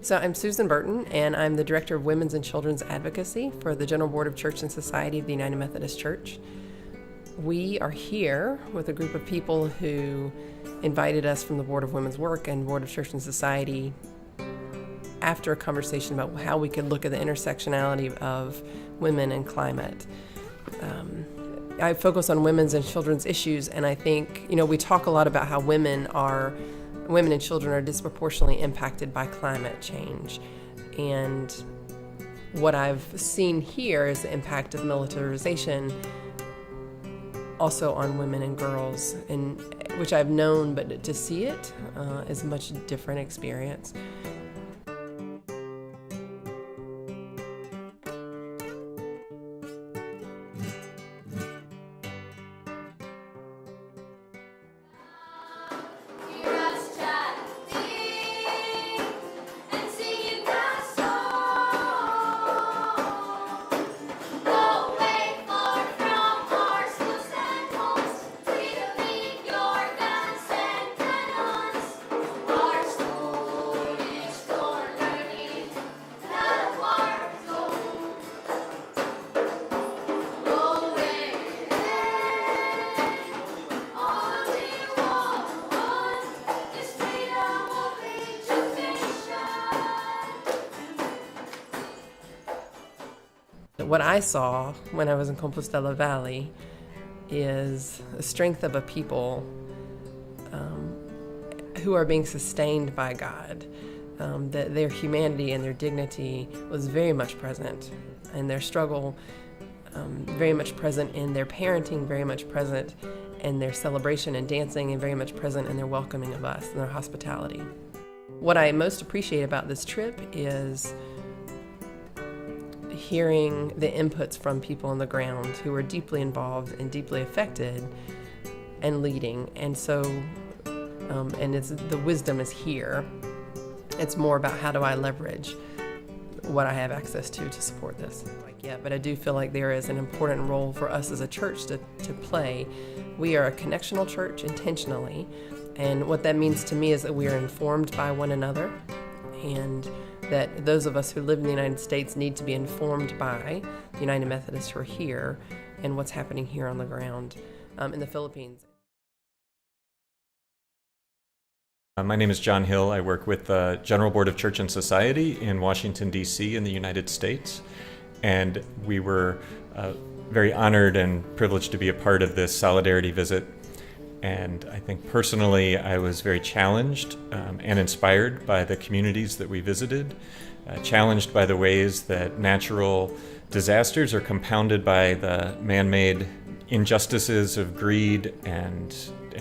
So I'm Susan Burton, and I'm the Director of Women's and Children's Advocacy for the General Board of Church and Society of the United Methodist Church. We are here with a group of people who invited us from the Board of Women's Work and Board of Church and Society after a conversation about how we could look at the intersectionality of women and climate. I focus on women's and children's issues, and I think, we talk a lot about how women and children are disproportionately impacted by climate change. And what I've seen here is the impact of militarization also on women and girls, and which I've known, but to see it is a much different experience. What I saw when I was in Compostela Valley is the strength of a people who are being sustained by God, that their humanity and their dignity was very much present, and their struggle very much present in their parenting, very much present in their celebration and dancing, and very much present in their welcoming of us and their hospitality. What I most appreciate about this trip is hearing the inputs from people on the ground who are deeply involved and deeply affected and leading. And so, the wisdom is here. It's more about how do I leverage what I have access to support this. But I do feel like there is an important role for us as a church to play. We are a connectional church intentionally, and what that means to me is that we are informed by one another, and that those of us who live in the United States need to be informed by the United Methodists who are here and what's happening here on the ground in the Philippines. My name is John Hill. I work with the General Board of Church and Society in Washington, D.C. in the United States. And we were very honored and privileged to be a part of this Solidarity Visit. And I think personally I was very challenged and inspired by the communities that we visited, challenged by the ways that natural disasters are compounded by the man-made injustices of greed and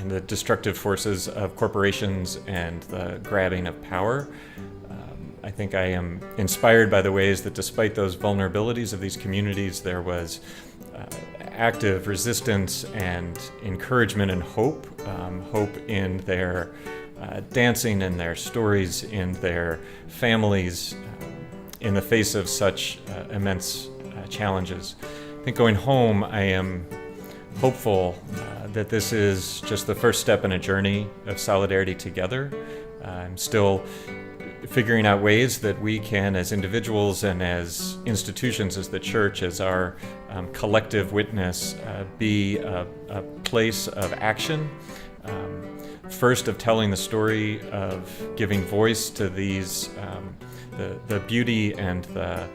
the destructive forces of corporations and the grabbing of power. I think I am inspired by the ways that despite those vulnerabilities of these communities, there was active resistance and encouragement and hope, hope in their dancing, in their stories, in their families, in the face of such immense challenges. I think going home, I am hopeful that this is just the first step in a journey of solidarity together. I'm still figuring out ways that we can, as individuals and as institutions, as the church, as our collective witness, be a place of action. First, of telling the story, of giving voice to these, the beauty and the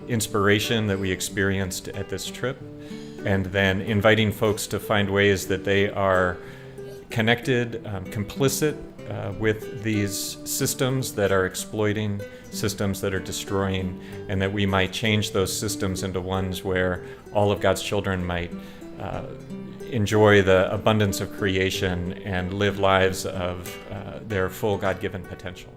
inspiration that we experienced at this trip, and then inviting folks to find ways that they are connected, complicit with these systems that are exploiting, systems that are destroying, and that we might change those systems into ones where all of God's children might enjoy the abundance of creation and live lives of their full God-given potential.